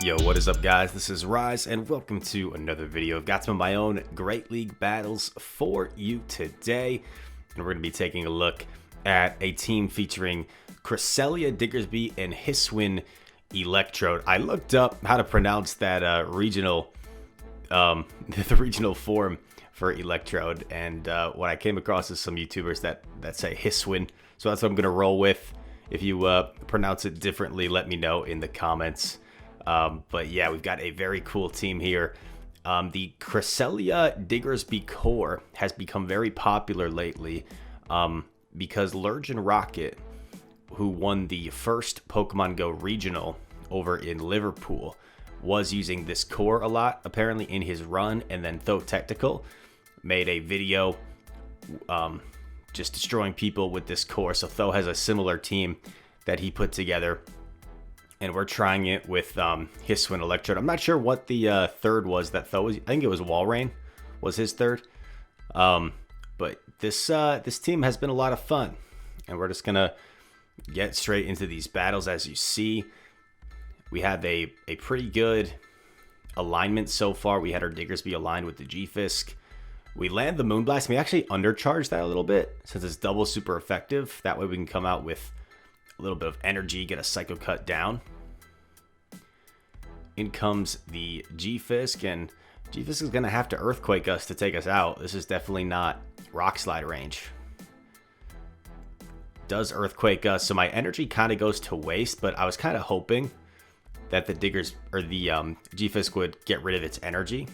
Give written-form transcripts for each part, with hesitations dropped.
Yo, what is up guys? This is Rise and welcome to another video. I've got some of my own Great League battles for you today. And we're going to be taking a look at a team featuring Cresselia, Diggersby, and Hisuian Electrode. I looked up how to pronounce that regional, the regional form for Electrode. And what I came across is some YouTubers that say Hisuian. So that's what I'm going to roll with. If you pronounce it differently, let me know in the comments. But yeah, we've got a very cool team here. The Cresselia Diggersby core has become very popular lately because Lurge and Rocket, who won the first Pokemon Go regional over in Liverpool, was using this core a lot, apparently in his run, and then Tho Technical made a video just destroying people with this core. So Tho has a similar team that he put together. And we're trying it with Hisuian Electrode. I'm not sure what the third was that Tho was. I think it was Walrein was his third. But this team has been a lot of fun. And we're just going to get straight into these battles. As you see, we have a pretty good alignment so far. We had our Diggersby aligned with the G-Fisk. We land the Moonblast. We actually undercharge that a little bit since it's double super effective. That way we can come out with a little bit of energy, get a Psycho Cut down. In comes the G-Fisk, and G-Fisk is going to have to Earthquake us to take us out. This is definitely not Rock Slide range. Does Earthquake us, so my energy kind of goes to waste, but I was kind of hoping that the G-Fisk would get rid of its energy.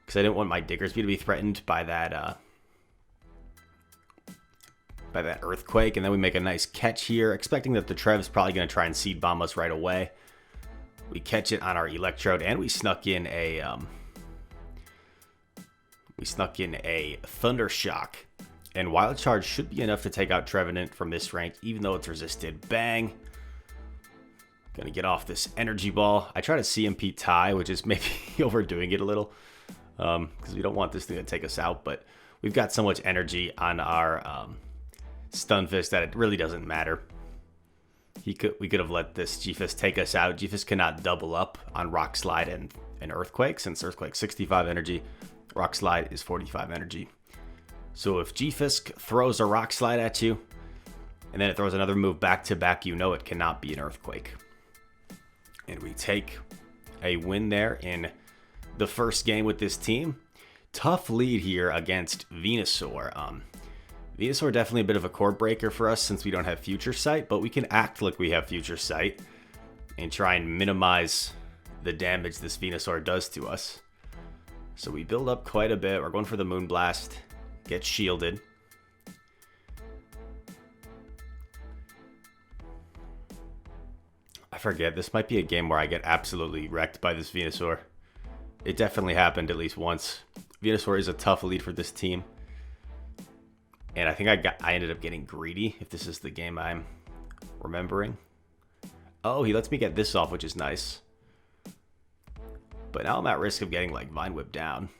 Because I didn't want my Diggersby to be threatened by that Earthquake, and then we make a nice catch here, expecting that the Trev's probably going to try and Seed Bomb us right away. We catch it on our Electrode, and we snuck in a Thunder Shock, and Wild Charge should be enough to take out Trevenant from this range, even though it's resisted. Bang! Gonna get off this Energy Ball. I try to CMP tie, which is maybe overdoing it a little, because we don't want this thing to take us out, but we've got so much energy on our Stunfisk that it really doesn't matter. We could have let this G-Fisk take us out. G-Fisk cannot double up on Rock Slide and Earthquake, since Earthquake 65 energy, Rock Slide is 45 energy. So if G-Fisk throws a Rock Slide at you, and then it throws another move back to back, you know it cannot be an Earthquake. And we take a win there in the first game with this team. Tough lead here against Venusaur. Venusaur definitely a bit of a core breaker for us since we don't have Future Sight, but we can act like we have Future Sight and try and minimize the damage this Venusaur does to us. So we build up quite a bit. We're going for the Moonblast. Get shielded. I forget, this might be a game where I get absolutely wrecked by this Venusaur. It definitely happened at least once. Venusaur is a tough lead for this team. And I think I ended up getting greedy, if this is the game I'm remembering. Oh, he lets me get this off, which is nice. But now I'm at risk of getting, like, Vine Whip down.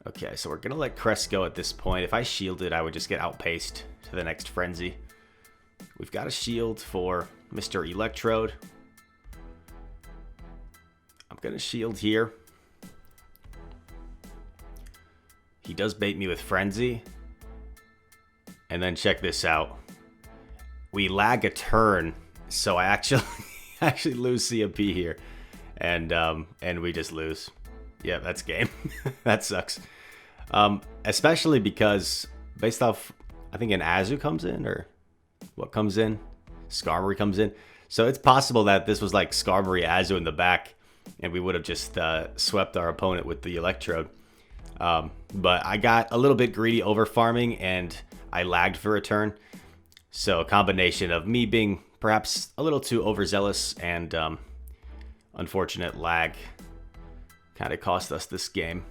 Okay, so we're going to let Crest go at this point. If I shielded, I would just get outpaced to the next Frenzy. We've got a shield for Mr. Electrode. I'm going to shield here. He does bait me with Frenzy. And then check this out. We lag a turn, so I actually lose CMP here. And we just lose. Yeah, that's game. That sucks. Especially because based off, I think an Azu comes in, or what comes in? Skarmory comes in. So it's possible that this was like Skarmory Azu in the back, and we would have just swept our opponent with the Electrode. But I got a little bit greedy over farming and I lagged for a turn. So a combination of me being perhaps a little too overzealous and unfortunate lag kind of cost us this game.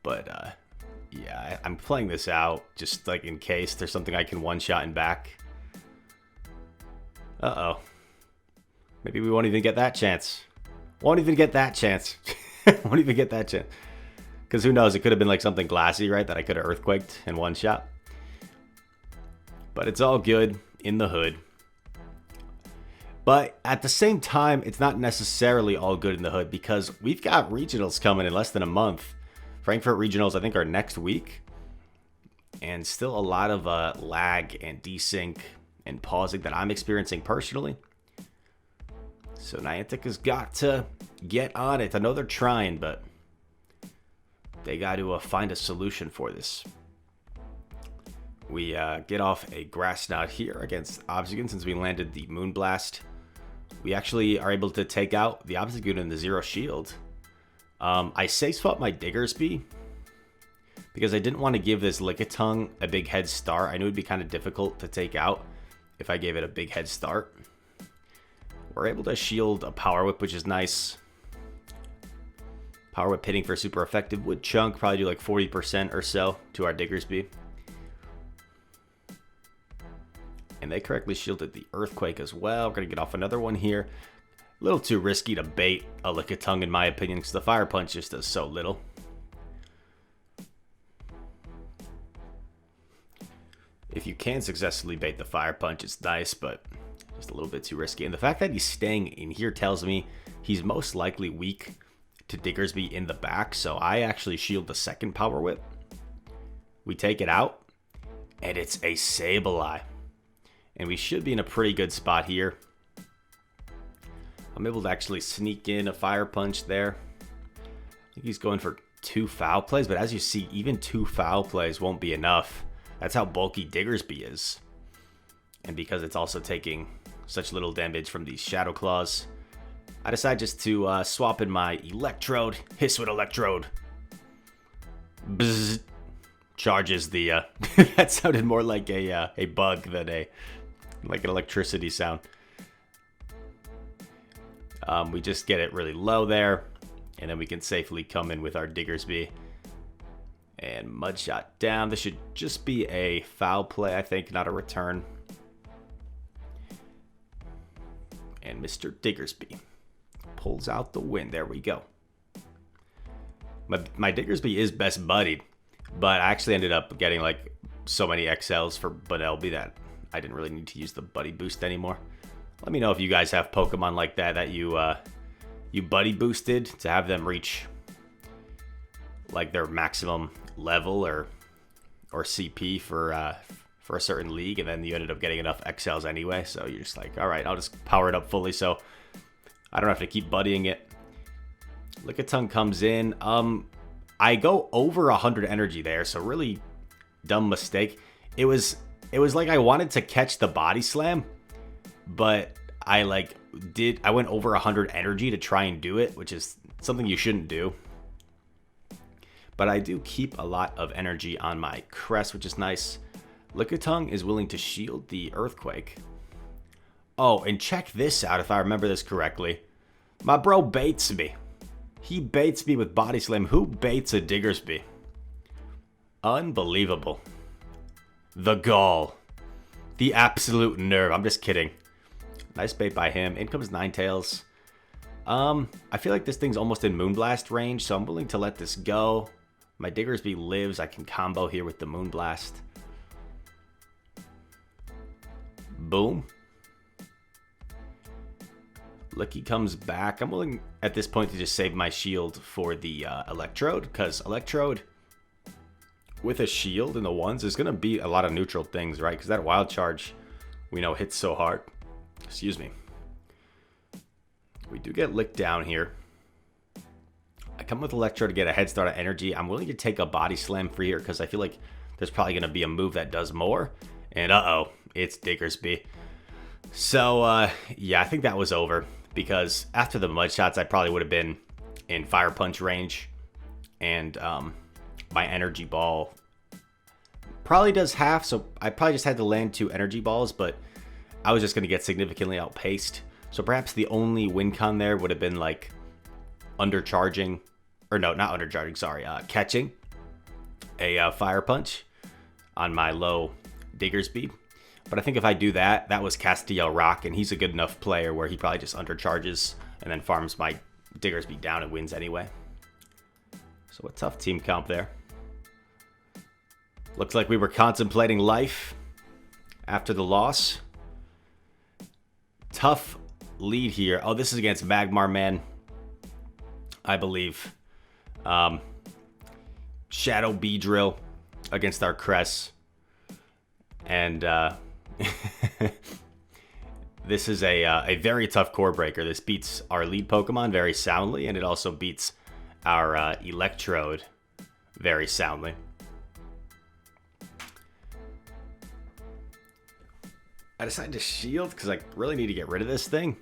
But yeah, I'm playing this out just like in case there's something I can one-shot and back. Uh-oh. Maybe we won't even get that chance. Won't even get that chance. Won't even get that chance. Because who knows, it could have been like something glassy, right? That I could have Earthquaked in one shot. But it's all good in the hood. But at the same time, it's not necessarily all good in the hood because we've got regionals coming in less than a month. Frankfurt regionals, I think, are next week. And still a lot of lag and desync and pausing that I'm experiencing personally. So Niantic has got to get on it. I know they're trying, but they got to find a solution for this. We get off a Grass Knot here against Obstagoon since we landed the Moonblast. We actually are able to take out the Obstagoon in the Zero Shield. I safe swapped my Diggersby because I didn't want to give this Lickitung a big head start. I knew it'd be kind of difficult to take out if I gave it a big head start. We're able to shield a Power Whip, which is nice. Power Whip hitting for super effective would chunk, probably do like 40% or so to our Diggersby. And they correctly shielded the Earthquake as well. We're going to get off another one here. A little too risky to bait a Lickitung in my opinion because the Fire Punch just does so little. If you can successfully bait the Fire Punch, it's nice, but just a little bit too risky. And the fact that he's staying in here tells me he's most likely weak to Diggersby in the back. So I actually shield the second Power Whip. We take it out, and it's a Sableye. And we should be in a pretty good spot here. I'm able to actually sneak in a Fire Punch there. I think he's going for 2 foul plays, but as you see, even 2 foul plays won't be enough. That's how bulky Diggersby is. And because it's also taking such little damage from these Shadow Claws, I decide just to swap in my Electrode, Hisuian Electrode. Bzzz. Charges the, that sounded more like a bug than like an electricity sound. We just get it really low there, and then we can safely come in with our Diggersby. And Mudshot down. This should just be a foul play, I think, not a return. And Mr. Diggersby pulls out the win. There we go. My Diggersby is best buddied, but I actually ended up getting like so many XLs for Bunnelby that I didn't really need to use the buddy boost anymore. Let me know if you guys have Pokemon like that you buddy boosted to have them reach like their maximum level or CP for a certain league, and then you ended up getting enough XLs anyway. So you're just like, all right, I'll just power it up fully so I don't have to keep buddying it. Lickitung comes in. I go over 100 energy there, so really dumb mistake. It was like I wanted to catch the Body Slam, but I went over 100 energy to try and do it, which is something you shouldn't do. But I do keep a lot of energy on my crest, which is nice. Lickitung is willing to shield the Earthquake. Oh, and check this out if I remember this correctly. My bro baits me. He baits me with Body Slam. Who baits a Diggersby? Unbelievable. The gall. The absolute nerve. I'm just kidding. Nice bait by him. In comes Ninetales. I feel like this thing's almost in Moonblast range, so I'm willing to let this go. My Diggersby lives. I can combo here with the Moonblast. Boom. Licky comes back. I'm willing at this point to just save my shield for the Electrode, because Electrode with a shield in the ones is going to be a lot of neutral things, right? Because that Wild Charge we know hits so hard. Excuse me. We do get licked down here. I come with Electro to get a head start on energy. I'm willing to take a Body Slam for here because I feel like there's probably going to be a move that does more. And uh-oh, it's Diggersby. So, yeah, I think that was over because after the Mud Shots, I probably would have been in Fire Punch range. And my Energy Ball probably does half, so I probably just had to land 2 Energy Balls, but I was just going to get significantly outpaced. So perhaps the only win con there would have been like undercharging, or no, not undercharging, sorry, catching a Fire Punch on my low Diggersby. But I think if I do that, that was Castiel Rock, and he's a good enough player where he probably just undercharges and then farms my Diggersby down and wins anyway. So a tough team comp there. Looks like we were contemplating life after the loss. Tough lead here. Oh, this is against Magmar Man, I believe. Shadow Beedrill against our Cress. And this is a very tough core breaker. This beats our lead Pokemon very soundly, and it also beats our Electrode very soundly. I decided to shield because I really need to get rid of this thing.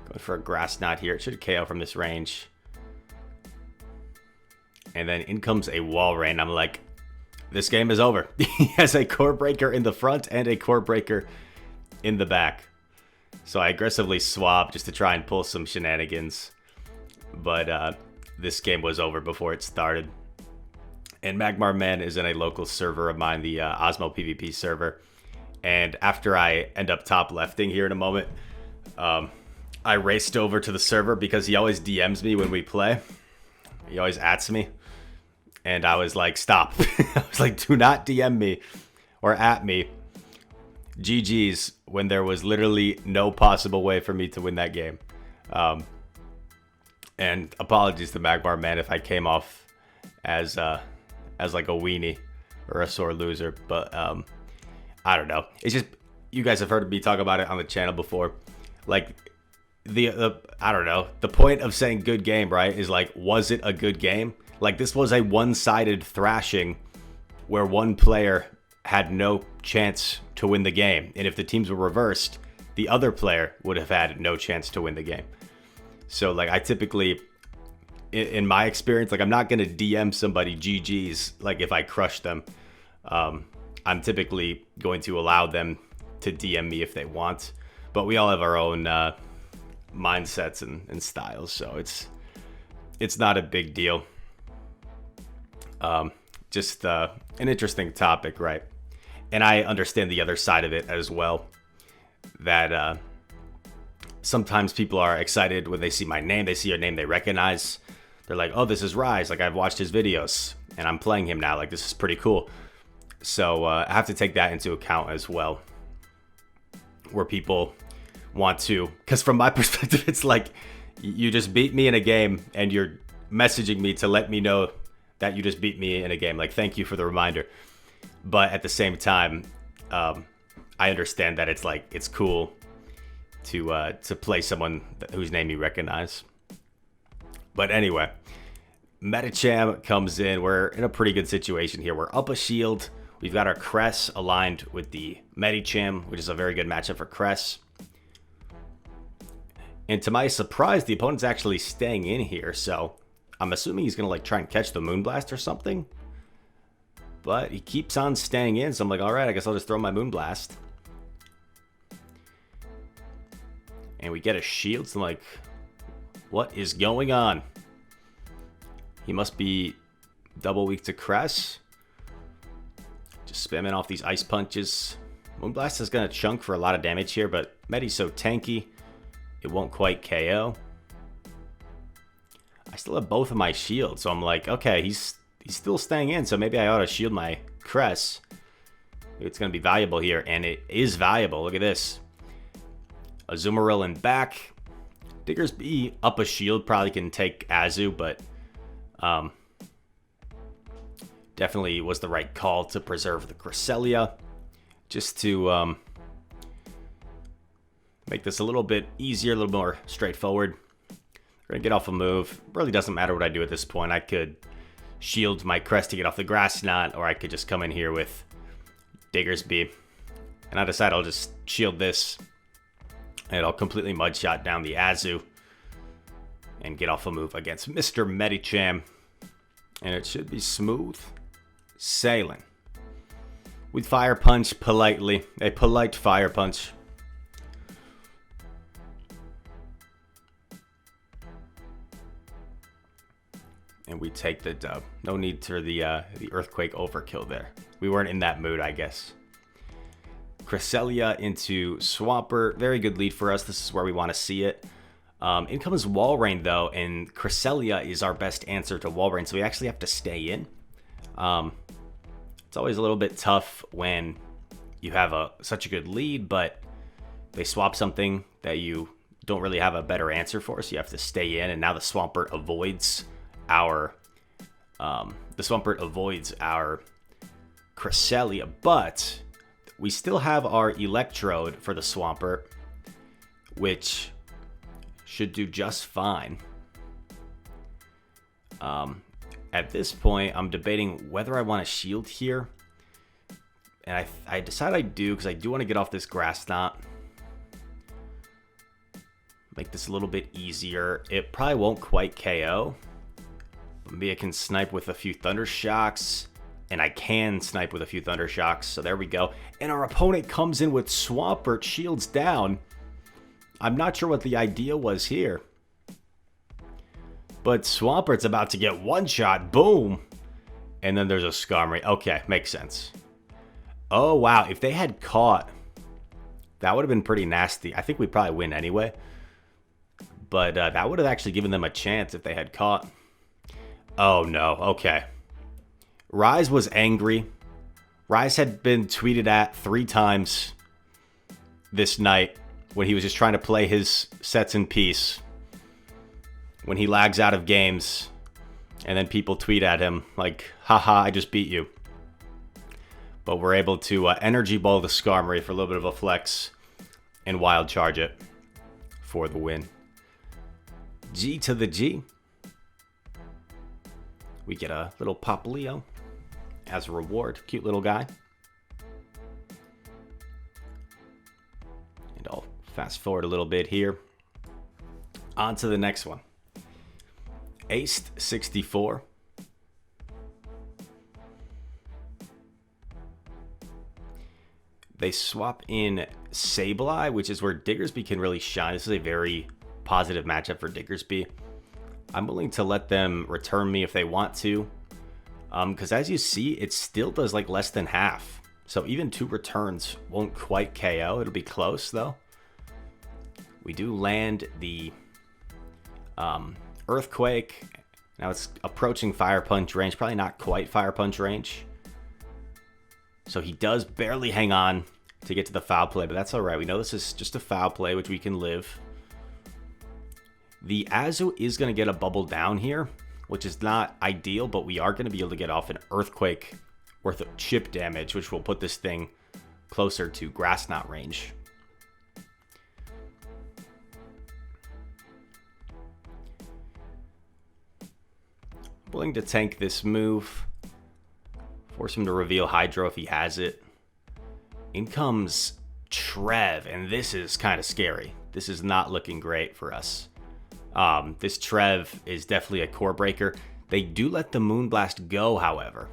Going for a Grass Knot here. It should KO from this range. And then in comes a Walrein. I'm like, this game is over. He has a core breaker in the front and a core breaker in the back. So I aggressively swapped just to try and pull some shenanigans. But this game was over before it started. And Magmar Man is in a local server of mine, the Osmo PvP server. And after I end up top lefting here in a moment, I raced over to the server because he always DMs me when we play. He always ats me. And I was like, stop. I was like, do not DM me or at me. GG's, when there was literally no possible way for me to win that game. And apologies to Magmar Man if I came off as like a weenie or a sore loser, but I don't know. It's just, you guys have heard me talk about it on the channel before. Like the I don't know, the point of saying good game, right, is like, was it a good game? Like, this was a one-sided thrashing where one player had no chance to win the game, and if the teams were reversed, the other player would have had no chance to win the game. So like, I typically, in my experience, like, I'm not going to DM somebody GG's, like, if I crush them. I'm typically going to allow them to DM me if they want. But we all have our own mindsets and styles, so it's not a big deal. Just an interesting topic, right? And I understand the other side of it as well, that sometimes people are excited when they see my name, they see a name they recognize. They're like, oh, this is Rise. Like, I've watched his videos and I'm playing him now. Like, this is pretty cool. So I have to take that into account as well, where people want to, because from my perspective, it's like, you just beat me in a game and you're messaging me to let me know that you just beat me in a game. Like, thank you for the reminder. But at the same time, I understand that it's like, it's cool to play someone whose name you recognize. But anyway, Medicham comes in. We're in a pretty good situation here. We're up a shield. We've got our Cress aligned with the Medicham, which is a very good matchup for Cress. And to my surprise, the opponent's actually staying in here. So I'm assuming he's going to like try and catch the Moonblast or something. But he keeps on staying in. So I'm like, all right, I guess I'll just throw my Moonblast. And we get a shield. So I'm like, what is going on? He must be double weak to Cress. Just spamming off these ice punches. Moonblast is going to chunk for a lot of damage here, but Medi's so tanky, it won't quite KO. I still have both of my shields, so I'm like, okay, he's still staying in, so maybe I ought to shield my Cress. Maybe it's going to be valuable here, and it is valuable. Look at this. Azumarill back. Diggersby up a shield probably can take Azu, but definitely was the right call to preserve the Cresselia, just to make this a little bit easier, a little more straightforward. We're going to get off a move. Really doesn't matter what I do at this point. I could shield my Crest to get off the Grass Knot, or I could just come in here with Diggersby. And I decide I'll just shield this, and I'll completely mudshot down the Azu and get off a move against Mr. Medicham. And it should be smooth sailing. With Fire Punch politely. A polite Fire Punch. And we take the dub. No need for the Earthquake overkill there. We weren't in that mood, I guess. Cresselia into Swampert. Very good lead for us. This is where we want to see it. In comes Walrein, though, and Cresselia is our best answer to Walrein, so we actually have to stay in. It's always a little bit tough when you have such a good lead, but they swap something that you don't really have a better answer for, so you have to stay in. And now the Swampert avoids our Cresselia, but we still have our Electrode for the Swampert, which should do just fine. At this point, I'm debating whether I want to shield here. And I decide I do, because I do want to get off this Grass Knot. Make this a little bit easier. It probably won't quite KO. Maybe I can snipe with a few Thunder Shocks. And I can snipe with a few Thunder Shocks. So there we go. And our opponent comes in with Swampert, shields down. I'm not sure what the idea was here. But Swampert's about to get one shot. Boom. And then there's a Skarmory. Okay, makes sense. Oh, wow. If they had caught, that would have been pretty nasty. I think we'd probably win anyway. But that would have actually given them a chance if they had caught. Oh, no. Okay. Rise was angry. Rise had been tweeted at 3 times this night when he was just trying to play his sets in peace. When he lags out of games, and then people tweet at him like, haha, I just beat you. But we're able to Energy Ball the Skarmory for a little bit of a flex and Wild Charge it for the win. G to the G. We get a little Popplio as a reward. Cute little guy. And I'll fast forward a little bit here. On to the next one. Aced 64. They swap in Sableye, which is where Diggersby can really shine. This is a very positive matchup for Diggersby. I'm willing to let them return me if they want to. Because as you see, it still does like less than half. So even 2 returns won't quite KO. It'll be close though. We do land the Earthquake. Now it's approaching Fire Punch range. Probably not quite Fire Punch range. So he does barely hang on to get to the foul play, but that's all right. We know this is just a foul play, which we can live. The Azu is going to get a bubble down here, which is not ideal, but we are going to be able to get off an Earthquake worth of chip damage, which will put this thing closer to Grass Knot range. Willing to tank this move. Force him to reveal Hydro if he has it. In comes Trev, and this is kind of scary. This is not looking great for us. This Trev is definitely a core breaker. They do let the Moonblast go, however.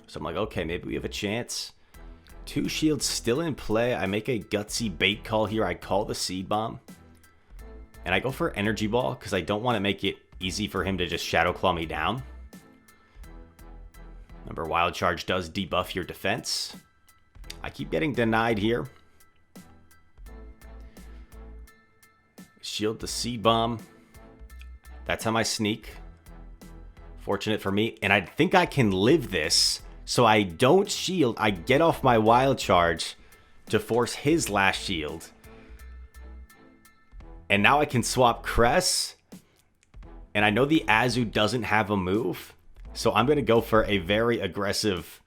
So I'm like, okay, maybe we have a chance. 2 shields still in play. I make a gutsy bait call here. I call the Seed Bomb. And I go for Energy Ball because I don't want to make it easy for him to just Shadow Claw me down. Remember, Wild Charge does debuff your defense. I keep getting denied here. Shield the Seed Bomb. That's how I sneak. Fortunate for me. And I think I can live this. So I don't shield. I get off my Wild Charge to force his last shield. And now I can swap Cress. And I know the Azu doesn't have a move. So I'm going to go for a very aggressive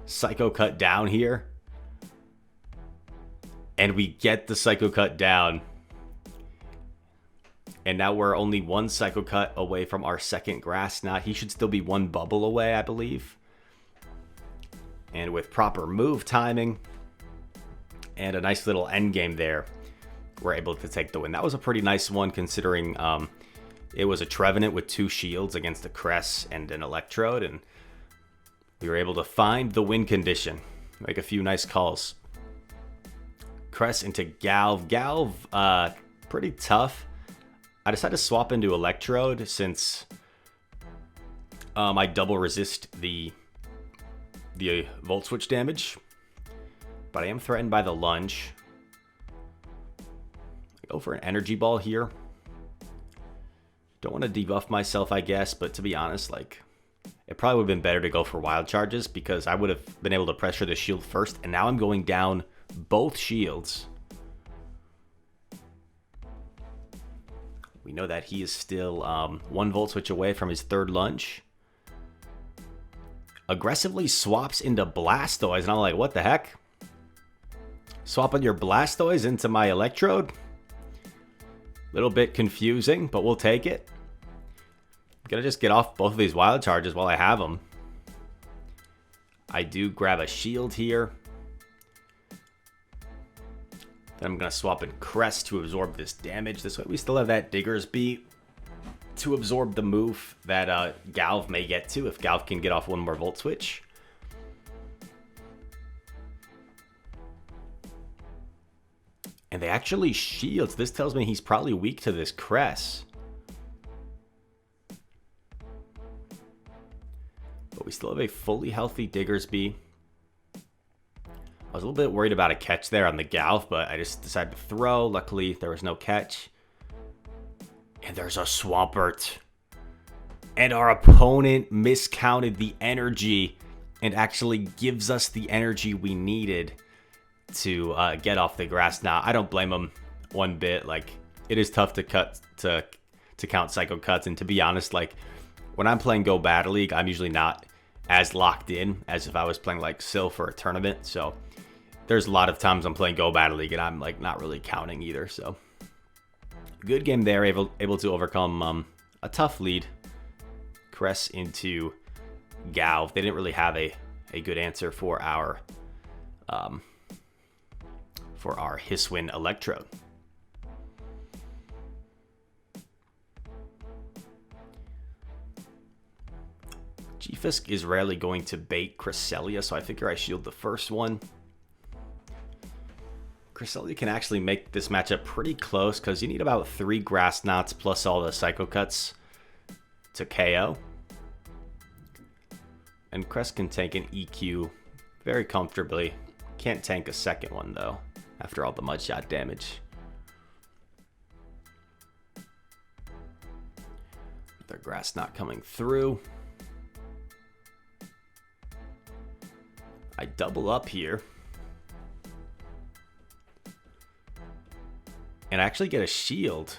Psycho Cut down here. And we get the Psycho Cut down. And now we're only 1 Psycho Cut away from our second Grass Knot. He should still be 1 bubble away, I believe. And with proper move timing and a nice little end game there, we're able to take the win. That was a pretty nice one considering it was a Trevenant with 2 shields against a Cress and an Electrode. And we were able to find the win condition. Make a few nice calls. Cress into Galv. Galv, pretty tough. I decided to swap into Electrode since I double resist the Volt Switch damage. But I am threatened by the Lunge. I go for an Energy Ball here. Don't want to debuff myself, I guess, but to be honest, like, it probably would have been better to go for Wild Charges because I would have been able to pressure the shield first, and now I'm going down both shields. We know that he is still 1 volt switch away from his 3rd lunge. Aggressively swaps into Blastoise, and I'm like, what the heck? Swapping your Blastoise into my Electrode? Little bit confusing, but we'll take it. I'm gonna just get off both of these wild charges while I have them. I do grab a shield here. Then I'm gonna swap in Crest to absorb this damage. This way we still have that Diggersby to absorb the move that Galv may get to if Galv can get off 1 more Volt Switch. And they actually shields. This tells me he's probably weak to this Crest. But we still have a fully healthy Diggersby. I was a little bit worried about a catch there on the Galv, but I just decided to throw. Luckily, there was no catch. And there's a Swampert. And our opponent miscounted the energy and actually gives us the energy we needed to get off the grass. Now, I don't blame him one bit. Like, it is tough to count Psycho Cuts. And to be honest, like, when I'm playing Go Battle League, I'm usually not as locked in as if I was playing, like, Sil for a tournament. So, there's a lot of times I'm playing Go Battle League and I'm, like, not really counting either. So, good game there, able to overcome a tough lead. Cress into Galv. They didn't really have a good answer for our Hisuian Electrode. G-Fisk is rarely going to bait Cresselia, so I figure I shield the first one. Cresselia can actually make this matchup pretty close because you need about 3 Grass Knots plus all the Psycho Cuts to KO. And Crest can tank an EQ very comfortably. Can't tank a second one though, after all the Mudshot damage. Another Grass Knot coming through. I double up here. And I actually get a shield,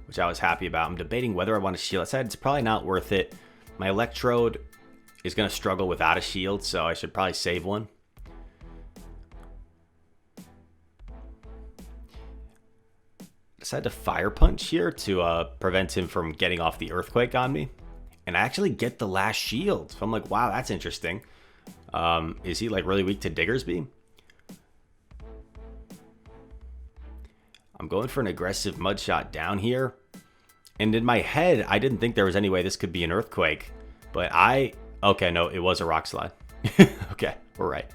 which I was happy about. I'm debating whether I want a shield. I said it's probably not worth it. My Electrode is going to struggle without a shield, so I should probably save one. Decided to Fire Punch here to prevent him from getting off the Earthquake on me. And I actually get the last shield. So I'm like, wow, that's interesting. Is he like really weak to Diggersby? I'm going for an aggressive Mudshot down here. And in my head, I didn't think there was any way this could be an Earthquake. But okay, no, it was a Rock Slide. Okay, we're right.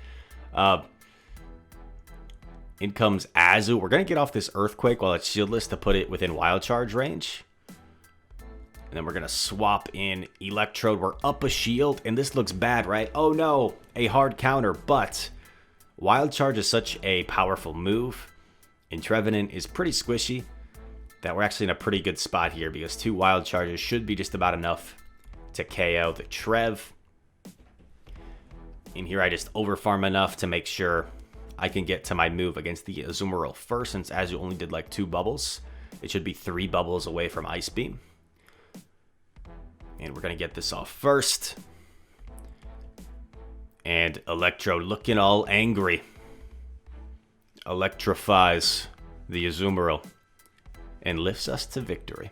In comes Azu. We're going to get off this Earthquake while it's shieldless to put it within Wild Charge range. And then we're going to swap in Electrode. We're up a shield, and this looks bad, right? Oh no, a hard counter, but Wild Charge is such a powerful move. And Trevenant is pretty squishy that we're actually in a pretty good spot here because 2 Wild Charges should be just about enough to KO the Trev. In here, I just overfarm enough to make sure I can get to my move against the Azumarill first, since Azu only did like 2 bubbles. It should be 3 bubbles away from Ice Beam. And we're going to get this off first. And Electrode looking all angry. Electrifies the Azumarill and lifts us to victory.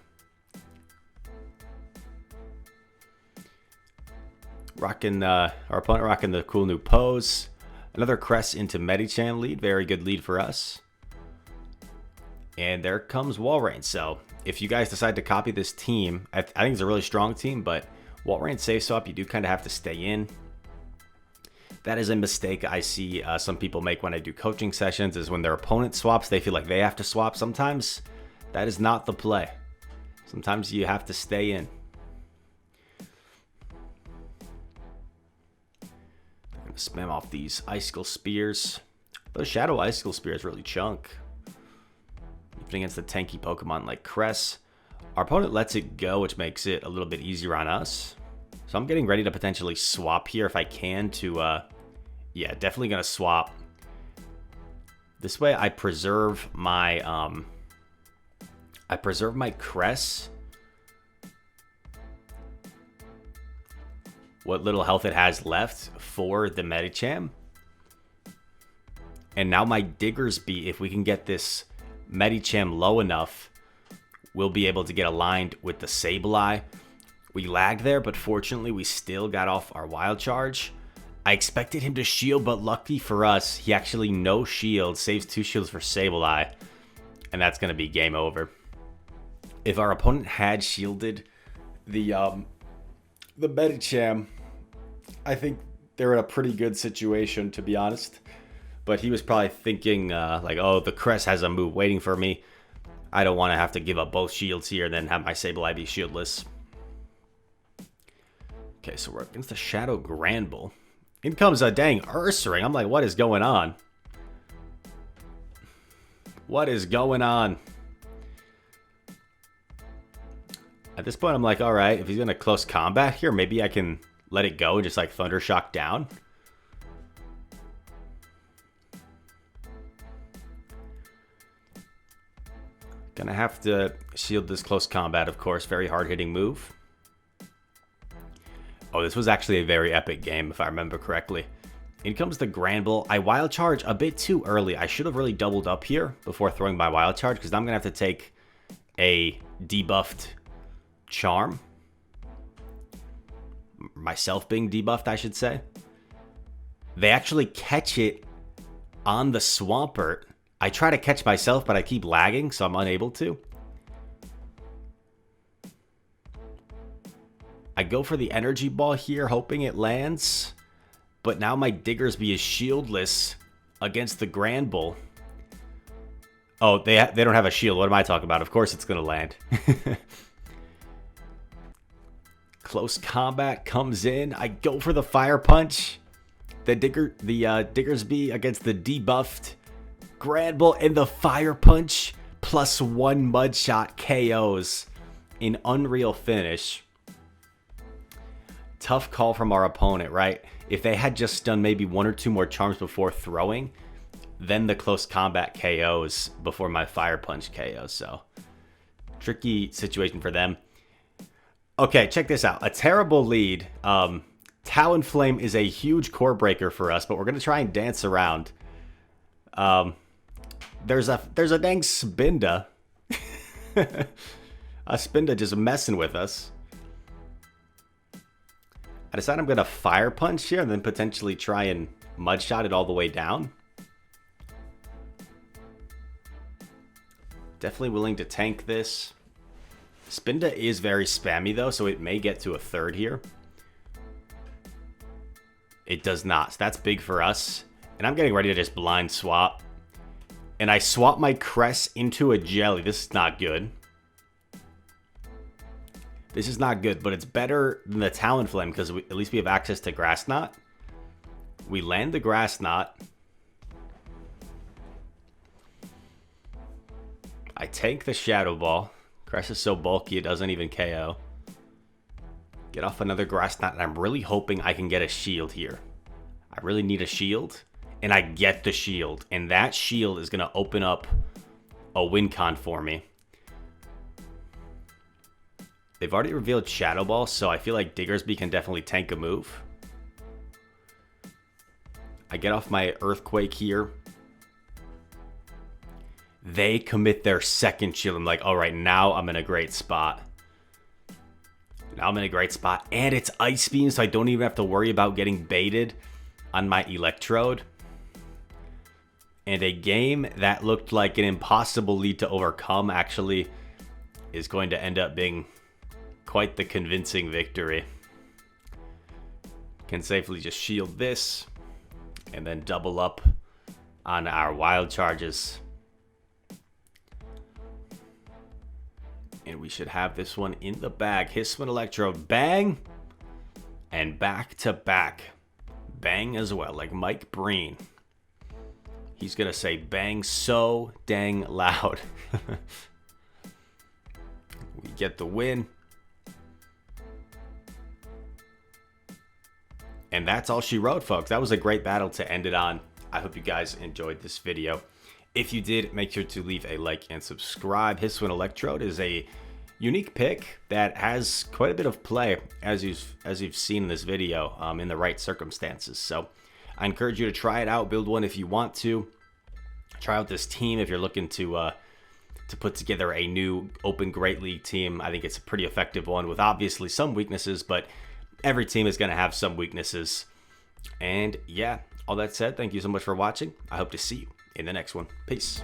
Our opponent rocking the cool new pose. Another Crest into Medicham lead. Very good lead for us. And there comes Walrein. So if you guys decide to copy this team, I think it's a really strong team, but Walrein safe swap, you do kind of have to stay in. That is a mistake I see some people make when I do coaching sessions, is when their opponent swaps, they feel like they have to swap. Sometimes that is not the play. Sometimes you have to stay in. I'm going to spam off these Icicle Spears. Those Shadow Icicle Spears really chunk. Even against the tanky Pokemon like Cress. Our opponent lets it go, which makes it a little bit easier on us. So I'm getting ready to potentially swap here if I can to, yeah, definitely going to swap This way I preserve my crest. What little health it has left for the Medicham. And now my Diggersby, if we can get this Medicham low enough, we'll be able to get aligned with the Sableye. We lagged there, but fortunately we still got off our Wild Charge. I expected him to shield, but lucky for us, he actually no shield, saves 2 shields for Sableye, and that's going to be game over. If our opponent had shielded the Medicham, I think they're in a pretty good situation, to be honest. But he was probably thinking, like, oh, the Crest has a move waiting for me. I don't want to have to give up both shields here and then have my Sableye be shieldless. Okay, so we're against the Shadow Granbull. In comes a dang Ursaring. I'm like, what is going on? What is going on? At this point, I'm like, all right, if he's going to close combat here, maybe I can let it go and just like Thunder Shock down. Gonna have to shield this close combat, of course. Very hard-hitting move. Oh, this was actually a very epic game, if I remember correctly. In comes the Granbull. I Wild Charge a bit too early. I should have really doubled up here before throwing my Wild Charge, because I'm going to have to take a debuffed Charm. Myself being debuffed, I should say. They actually catch it on the Swampert. I try to catch myself, but I keep lagging, so I'm unable to. I go for the Energy Ball here, hoping it lands. But now my Diggersby is shieldless against the Granbull. Oh, they don't have a shield. What am I talking about? Of course it's going to land. Close combat comes in. I go for the Fire Punch. The Diggersby against the debuffed Granbull, and the Fire Punch +1 Mud Shot KOs in Unreal Finish. Tough call from our opponent, right? If they had just done maybe 1 or 2 more charms before throwing, then the close combat KOs before my Fire Punch KOs. So, tricky situation for them. Okay, check this out. A terrible lead. Talonflame is a huge core breaker for us, but we're going to try and dance around. There's a dang Spinda. A Spinda just messing with us. I decide I'm going to Fire Punch here and then potentially try and Mud Shot it all the way down. Definitely willing to tank this. Spinda is very spammy though, so it may get to a 3rd here. It does not, so that's big for us. And I'm getting ready to just blind swap. And I swap my Crest into a Jelly. This is not good. This is not good, but it's better than the Talonflame because at least we have access to Grass Knot. We land the Grass Knot. I tank the Shadow Ball. Crest is so bulky it doesn't even KO. Get off another Grass Knot, and I'm really hoping I can get a shield here. I really need a shield, and I get the shield. And that shield is going to open up a win con for me. They've already revealed Shadow Ball, so I feel like Diggersby can definitely tank a move. I get off my Earthquake here. They commit their 2nd shield. I'm like, all right, now I'm in a great spot. Now I'm in a great spot. And it's Ice Beam, so I don't even have to worry about getting baited on my Electrode. And a game that looked like an impossible lead to overcome actually is going to end up being quite the convincing victory. Can safely just shield this and then double up on our Wild Charges. And we should have this one in the bag. Hisuian Electrode, bang! And back to back. Bang as well, like Mike Breen. He's gonna say bang so dang loud. We get the win. And that's all she wrote, folks. That was a great battle to end it on. I hope you guys enjoyed this video. If you did, make sure to leave a like and subscribe. Hisuian Electrode is a unique pick that has quite a bit of play, as you've seen in this video, in the right circumstances. So I encourage you to try it out, build one if you want to. Try out this team if you're looking to put together a new Open Great League team. I think it's a pretty effective one with obviously some weaknesses, but every team is going to have some weaknesses. And yeah, all that said, thank you so much for watching. I hope to see you in the next one. Peace.